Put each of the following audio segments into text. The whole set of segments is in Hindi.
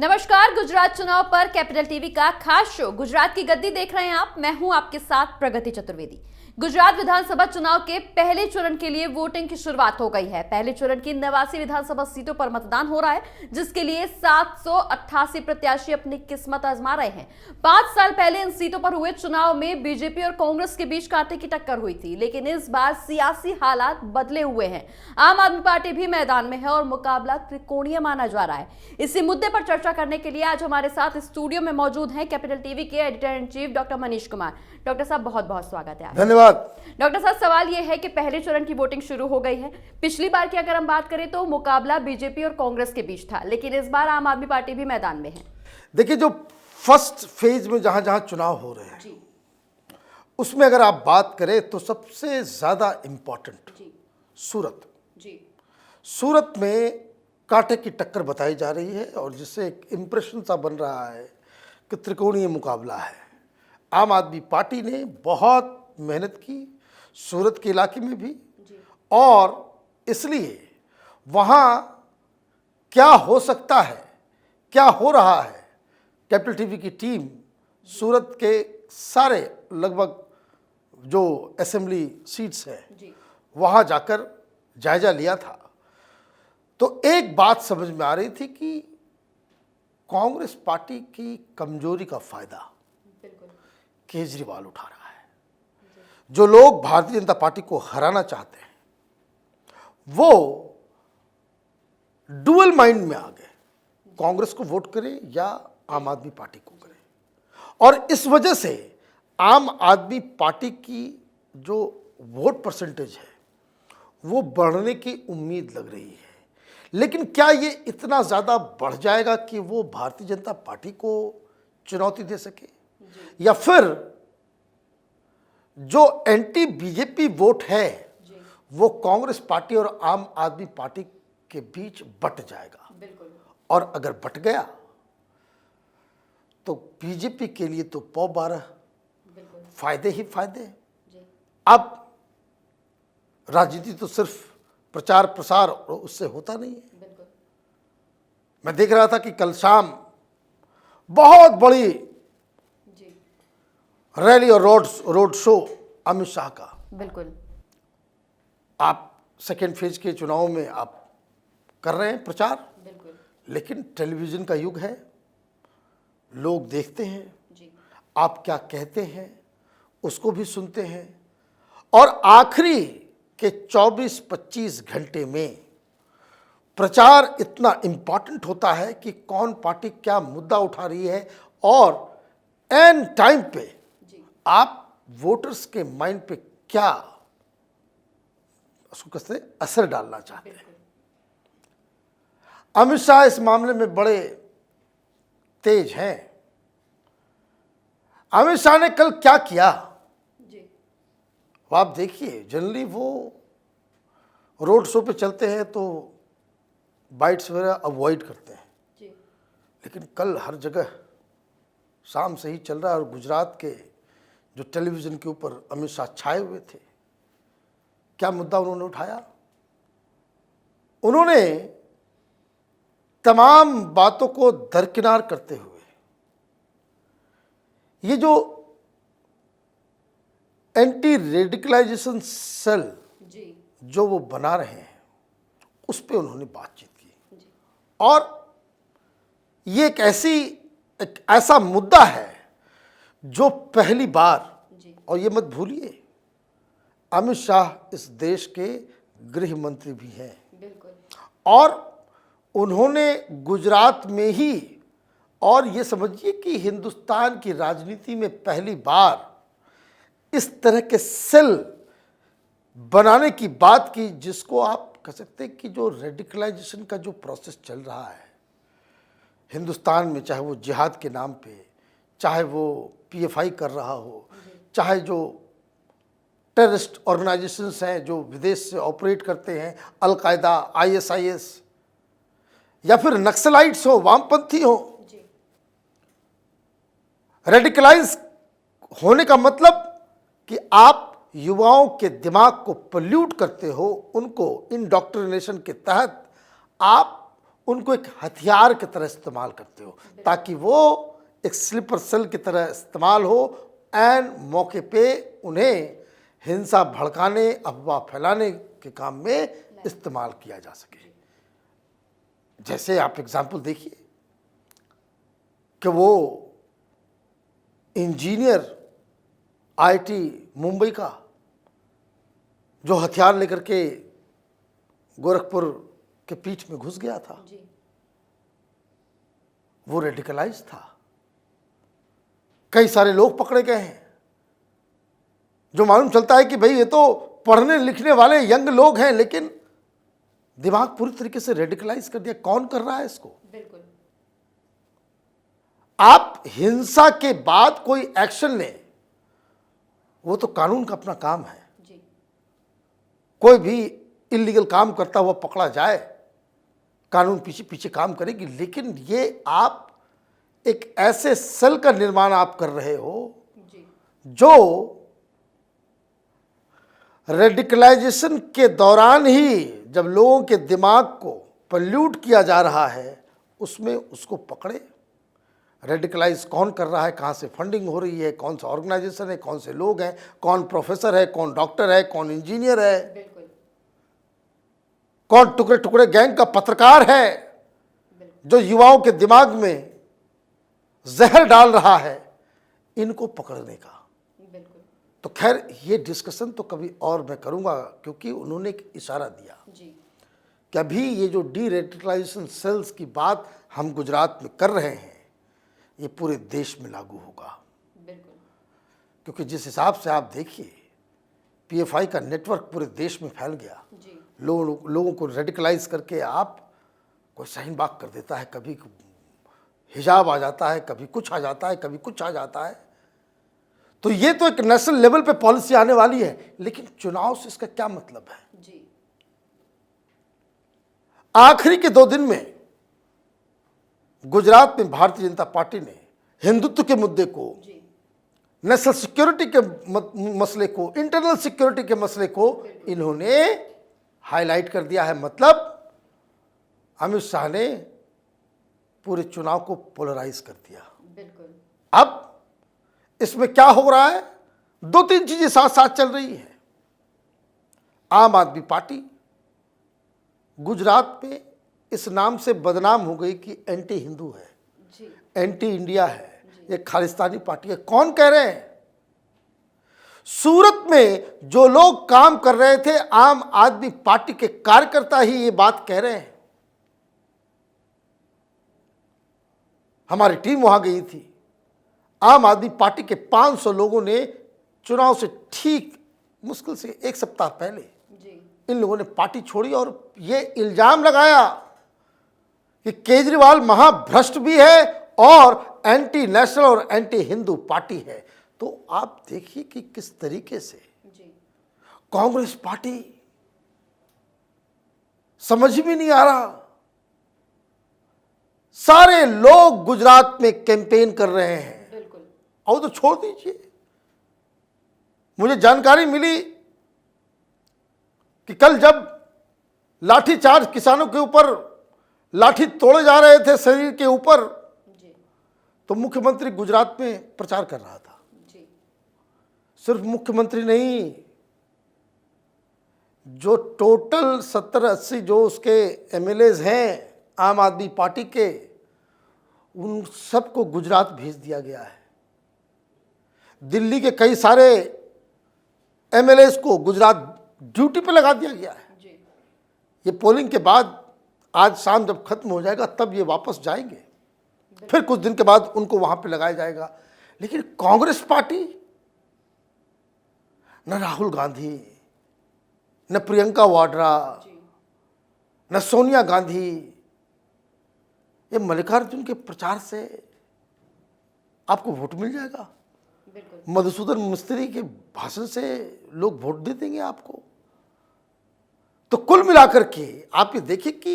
नमस्कार। गुजरात चुनाव पर कैपिटल टीवी का खास शो गुजरात की गद्दी देख रहे हैं आप। मैं हूं आपके साथ प्रगति चतुर्वेदी। गुजरात विधानसभा चुनाव के पहले चरण के लिए वोटिंग की शुरुआत हो गई है। पहले चरण की 89 विधानसभा सीटों पर मतदान हो रहा है, जिसके लिए 788 प्रत्याशी अपनी किस्मत आजमा रहे हैं। 5 साल पहले इन सीटों पर हुए चुनाव में बीजेपी और कांग्रेस के बीच कांटे की टक्कर हुई थी, लेकिन इस बार सियासी हालात बदले हुए हैं। आम आदमी पार्टी भी मैदान में है और मुकाबला त्रिकोणीय माना जा रहा है। इसी मुद्दे पर चर्चा करने के लिए आज हमारे साथ स्टूडियो में मौजूद हैं कैपिटल टीवी के editor in chief doctor Manish Kumar. Doctor साहब, बहुत बहुत स्वागत है। धन्यवाद। डॉक्टर साहब, सवाल यह है कि पहले चरण की वोटिंग शुरू हो गई है। पिछली बार की अगर हम बात करें तो मुकाबला बीजेपी और कांग्रेस के बीच था, लेकिन इस बार आम आदमी पार्टी भी मैदान में है। देखिए, जो फर्स्ट फेज में जहां जहां चुनाव हो रहे हैं उसमें अगर आप बात करें तो सबसे ज्यादा इंपॉर्टेंट सूरत में कांटे की टक्कर बताई जा रही है और जिससे एक इंप्रेशन सा बन रहा है कि त्रिकोणीय मुकाबला है। आम आदमी पार्टी ने बहुत मेहनत की सूरत के इलाके में भी, और इसलिए वहाँ क्या हो सकता है, क्या हो रहा है, कैपिटल टीवी की टीम सूरत के सारे लगभग जो असेंबली सीट्स हैं वहाँ जाकर जायजा लिया था। तो एक बात समझ में आ रही थी कि कांग्रेस पार्टी की कमजोरी का फायदा केजरीवाल उठा रहा है। जो लोग भारतीय जनता पार्टी को हराना चाहते हैं वो डुअल माइंड में आ गए, कांग्रेस को वोट करें या आम आदमी पार्टी को करें, और इस वजह से आम आदमी पार्टी की जो वोट परसेंटेज है वो बढ़ने की उम्मीद लग रही है। लेकिन क्या ये इतना ज़्यादा बढ़ जाएगा कि वो भारतीय जनता पार्टी को चुनौती दे सके, या फिर जो एंटी बीजेपी वोट है वो कांग्रेस पार्टी और आम आदमी पार्टी के बीच बट जाएगा? और अगर बट गया तो बीजेपी के लिए तो पौ 12 फायदे ही फायदे। अब राजनीति तो सिर्फ प्रचार प्रसार उससे होता नहीं है। मैं देख रहा था कि कल शाम बहुत बड़ी रैली और रोड शो अमित शाह का। बिल्कुल। आप सेकेंड फेज के चुनाव में आप कर रहे हैं प्रचार, लेकिन टेलीविजन का युग है, लोग देखते हैं आप क्या कहते हैं, उसको भी सुनते हैं, और आखिरी के 24-25 घंटे में प्रचार इतना इम्पॉर्टेंट होता है कि कौन पार्टी क्या मुद्दा उठा रही है, और एन टाइम पे आप वोटर्स के माइंड पे क्या उसको कहते हैं असर डालना चाहते हैं। अमित शाह इस मामले में बड़े तेज हैं। अमित शाह ने कल क्या किया वो आप देखिए। जनरली वो रोड शो पे चलते हैं तो बाइट्स वगैरह अवॉइड करते हैं, लेकिन कल हर जगह शाम से ही चल रहा है, और गुजरात के जो टेलीविज़न के ऊपर अमित शाह छाए हुए थे। क्या मुद्दा उन्होंने उठाया? उन्होंने तमाम बातों को दरकिनार करते हुए ये जो एंटी रेडिकलाइजेशन सेल जो वो बना रहे हैं उस पे उन्होंने बातचीत की, और ये एक ऐसा मुद्दा है जो पहली बार, और ये मत भूलिए अमित शाह इस देश के गृह मंत्री भी हैं, और उन्होंने गुजरात में ही, और ये समझिए कि हिंदुस्तान की राजनीति में पहली बार इस तरह के सेल बनाने की बात की, जिसको आप कह सकते हैं कि जो रेडिकलाइजेशन का जो प्रोसेस चल रहा है हिंदुस्तान में, चाहे वो जिहाद के नाम पे, चाहे वो पीएफआई कर रहा हो, चाहे जो टेररिस्ट ऑर्गेनाइजेशंस हैं जो विदेश से ऑपरेट करते हैं, अलकायदा, आईएसआईएस, या फिर नक्सलाइट्स हो, वामपंथी हो। रेडिकलाइज होने का मतलब कि आप युवाओं के दिमाग को पोल्यूट करते हो, उनको इंडोक्ट्रिनेशन के तहत आप उनको एक हथियार की तरह इस्तेमाल करते हो, ताकि वो एक स्लीपर सेल की तरह इस्तेमाल हो, एंड मौके पे उन्हें हिंसा भड़काने, अफवाह फैलाने के काम में इस्तेमाल किया जा सके। जैसे आप एग्जाम्पल देखिए कि वो इंजीनियर आईटी मुंबई का जो हथियार लेकर के गोरखपुर के पीठ में घुस गया था, वो रेडिकलाइज था। कई सारे लोग पकड़े गए हैं, जो मालूम चलता है कि भाई ये तो पढ़ने लिखने वाले यंग लोग हैं, लेकिन दिमाग पूरी तरीके से रेडिकलाइज कर दिया। कौन कर रहा है इसको? बिल्कुल। आप हिंसा के बाद कोई एक्शन लें, वो तो कानून का अपना काम है। जी। कोई भी इलीगल काम करता हुआ पकड़ा जाए, कानून पीछे पीछे काम करेगी, लेकिन ये आप एक ऐसे सेल का निर्माण आप कर रहे हो जी। जो रेडिकलाइजेशन के दौरान ही जब लोगों के दिमाग को पल्यूट किया जा रहा है, उसमें उसको पकड़े। रेडिकलाइज कौन कर रहा है, कहाँ से फंडिंग हो रही है, कौन सा ऑर्गेनाइजेशन है, कौन से लोग हैं, कौन प्रोफेसर है, कौन डॉक्टर है, कौन इंजीनियर है, बिल्कुल। कौन टुकड़े टुकड़े गैंग का पत्रकार है जो युवाओं के दिमाग में जहर डाल रहा है, इनको पकड़ने का। बिल्कुल। तो खैर ये डिस्कशन तो कभी और मैं करूंगा, क्योंकि उन्होंने एक इशारा दिया जी। कि अभी ये जो डी रेडिकलाइजेशन सेल्स की बात हम गुजरात में कर रहे हैं, ये पूरे देश में लागू होगा। बिल्कुल। क्योंकि जिस हिसाब से आप देखिए, पीएफआई का नेटवर्क पूरे देश में फैल गया। जी। लोगों को रेडिकलाइज करके आप कोई शाहीन बाग कर देता है, कभी हिजाब आ जाता है, कभी कुछ आ जाता है, कभी कुछ आ जाता है। तो ये तो एक नेशनल लेवल पे पॉलिसी आने वाली है, लेकिन चुनाव से इसका क्या मतलब है? जी। आखिरी के 2 दिन में गुजरात में भारतीय जनता पार्टी ने हिंदुत्व के मुद्दे को, जी। नेशनल सिक्योरिटी के मसले को, इंटरनल सिक्योरिटी के मसले को इन्होंने हाईलाइट कर दिया है। मतलब अमित शाह ने पूरे चुनाव को पोलराइज कर दिया। बिल्कुल। अब इसमें क्या हो रहा है, 2-3 चीजें साथ साथ चल रही हैं। आम आदमी पार्टी गुजरात में इस नाम से बदनाम हो गई कि एंटी हिंदू है, जी। एंटी इंडिया है, ये खालिस्तानी पार्टी है। कौन कह रहे हैं? सूरत में जो लोग काम कर रहे थे, आम आदमी पार्टी के कार्यकर्ता ही ये बात कह रहे हैं। हमारी टीम वहां गई थी। आम आदमी पार्टी के 500 लोगों ने चुनाव से ठीक मुश्किल से 1 सप्ताह पहले जी। इन लोगों ने पार्टी छोड़ी और ये इल्जाम लगाया कि केजरीवाल महाभ्रष्ट भी है और एंटी नेशनल और एंटी हिंदू पार्टी है। तो आप देखिए कि किस तरीके से जी। कांग्रेस पार्टी, समझ भी नहीं आ रहा, सारे लोग गुजरात में कैंपेन कर रहे हैं। बिल्कुल। और तो छोड़ दीजिए, मुझे जानकारी मिली कि कल जब लाठीचार्ज किसानों के ऊपर लाठी तोड़े जा रहे थे शरीर के ऊपर, जी। तो मुख्यमंत्री गुजरात में प्रचार कर रहा था। जी। सिर्फ मुख्यमंत्री नहीं, जो टोटल 70-80 जो उसके एमएलएज हैं आम आदमी पार्टी के, उन सबको गुजरात भेज दिया गया है। दिल्ली के कई सारे एमएलएज को गुजरात ड्यूटी पे लगा दिया गया है। जी। ये पोलिंग के बाद आज शाम जब खत्म हो जाएगा तब ये वापस जाएंगे, फिर कुछ दिन के बाद उनको वहां पे लगाया जाएगा। लेकिन कांग्रेस पार्टी, न राहुल गांधी, न प्रियंका वाड्रा, न सोनिया गांधी, ये मल्लिकार्जुन के प्रचार से आपको वोट मिल जाएगा। बिल्कुल। मधुसूदन मिस्त्री के भाषण से लोग वोट दे देंगे आपको। तो कुल मिलाकर के आप ये देखिए कि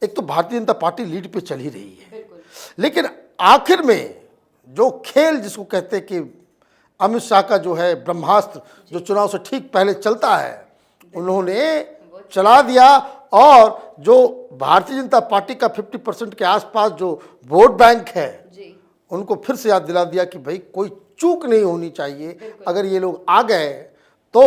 एक तो भारतीय जनता पार्टी लीड पे चल ही रही है, बिल्कुल। लेकिन आखिर में जो खेल जिसको कहते हैं कि अमित शाह का जो है ब्रह्मास्त्र, जो चुनाव से ठीक पहले चलता है, उन्होंने चला दिया और जो भारतीय जनता पार्टी का 50% के आसपास जो वोट बैंक है जी उनको फिर से याद दिला दिया कि भाई कोई चूक नहीं होनी चाहिए। अगर ये लोग आ गए तो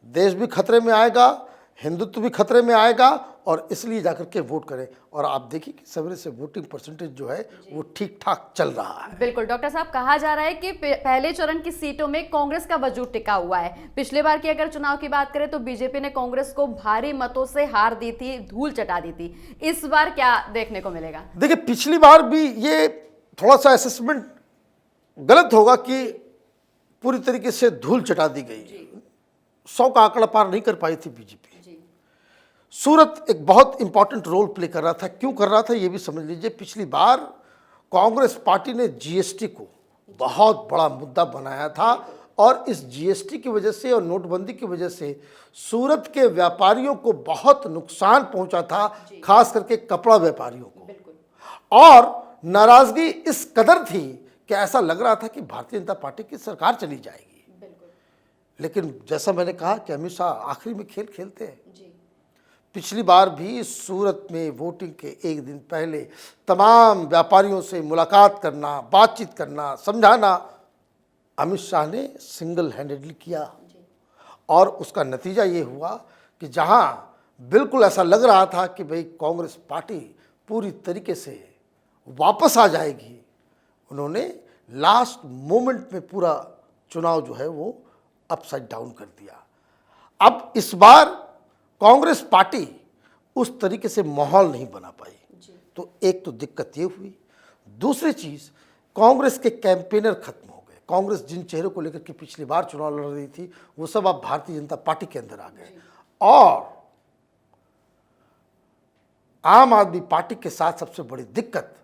देश भी खतरे में आएगा, हिंदुत्व भी खतरे में आएगा, और इसलिए जाकर के वोट करें। और आप देखिए कि सवेरे से वोटिंग परसेंटेज जो है वो ठीक ठाक चल रहा है। बिल्कुल डॉक्टर साहब, कहा जा रहा है कि पहले चरण की सीटों में कांग्रेस का वजूद टिका हुआ है। पिछले बार की अगर चुनाव की बात करें तो बीजेपी ने कांग्रेस को भारी मतों से हार दी थी, धूल चटा दी थी। इस बार क्या देखने को मिलेगा? देखिए, पिछली बार भी ये थोड़ा सा असेसमेंट गलत होगा कि पूरी तरीके से धूल चटा दी गई। 100 का आंकड़ा पार नहीं कर पाई थी बीजेपी। सूरत एक बहुत इंपॉर्टेंट रोल प्ले कर रहा था। क्यों कर रहा था ये भी समझ लीजिए। पिछली बार कांग्रेस पार्टी ने जीएसटी को बहुत बड़ा मुद्दा बनाया था, और इस जीएसटी की वजह से और नोटबंदी की वजह से सूरत के व्यापारियों को बहुत नुकसान पहुंचा था, खास करके कपड़ा व्यापारियों को। और नाराजगी इस कदर थी कि ऐसा लग रहा था कि भारतीय जनता पार्टी की सरकार चली जाएगी। लेकिन जैसा मैंने कहा कि अमित शाह आखिरी में खेल खेलते हैं। पिछली बार भी सूरत में वोटिंग के एक दिन पहले तमाम व्यापारियों से मुलाकात करना, बातचीत करना, समझाना अमित शाह ने सिंगल हैंडेडली किया। और उसका नतीजा ये हुआ कि जहां बिल्कुल ऐसा लग रहा था कि भाई कांग्रेस पार्टी पूरी तरीके से वापस आ जाएगी, उन्होंने लास्ट मोमेंट में पूरा चुनाव जो है वो अपसाइड डाउन कर दिया। अब इस बार कांग्रेस पार्टी उस तरीके से माहौल नहीं बना पाई, तो एक तो दिक्कत ये हुई। दूसरी चीज़, कांग्रेस के कैंपेनर खत्म हो गए। कांग्रेस जिन चेहरों को लेकर के पिछली बार चुनाव लड़ रही थी वो सब अब भारतीय जनता पार्टी के अंदर आ गए। और आम आदमी पार्टी के साथ सबसे बड़ी दिक्कत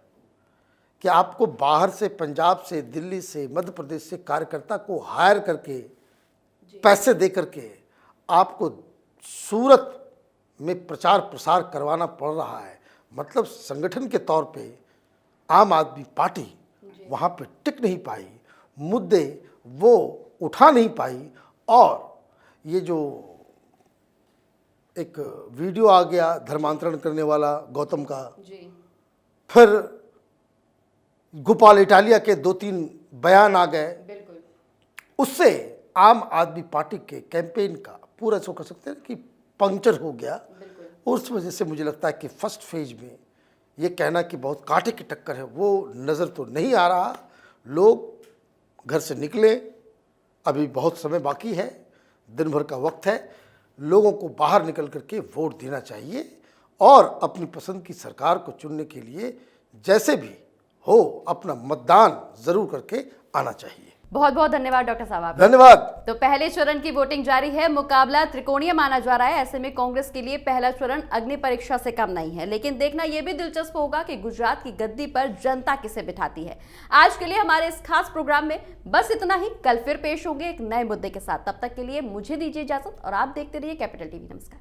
कि आपको बाहर से, पंजाब से, दिल्ली से, मध्य प्रदेश से कार्यकर्ता को हायर करके पैसे दे करके आपको सूरत में प्रचार प्रसार करवाना पड़ रहा है। मतलब संगठन के तौर पे आम आदमी पार्टी वहाँ पे टिक नहीं पाई, मुद्दे वो उठा नहीं पाई। और ये जो एक वीडियो आ गया धर्मांतरण करने वाला गौतम का, फिर गोपाल इटालिया के 2-3 बयान आ गए, उससे आम आदमी पार्टी के कैंपेन का पूरा सो कह सकते हैं कि पंक्चर हो गया। उस वजह से मुझे लगता है कि फर्स्ट फेज में ये कहना कि बहुत कांटे की टक्कर है वो नज़र तो नहीं आ रहा। लोग घर से निकले, अभी बहुत समय बाकी है, दिन भर का वक्त है। लोगों को बाहर निकल करके वोट देना चाहिए और अपनी पसंद की सरकार को चुनने के लिए जैसे भी हो अपना मतदान ज़रूर करके आना चाहिए। बहुत बहुत धन्यवाद डॉक्टर साहब आपका। धन्यवाद। तो पहले चरण की वोटिंग जारी है। मुकाबला त्रिकोणीय माना जा रहा है। ऐसे में कांग्रेस के लिए पहला चरण अग्नि परीक्षा से कम नहीं है। लेकिन देखना यह भी दिलचस्प होगा कि गुजरात की गद्दी पर जनता किसे बिठाती है। आज के लिए हमारे इस खास प्रोग्राम में बस इतना ही। कल फिर पेश होंगे एक नए मुद्दे के साथ। तब तक के लिए मुझे दीजिए इजाजत और आप देखते रहिए कैपिटल टीवी। नमस्कार।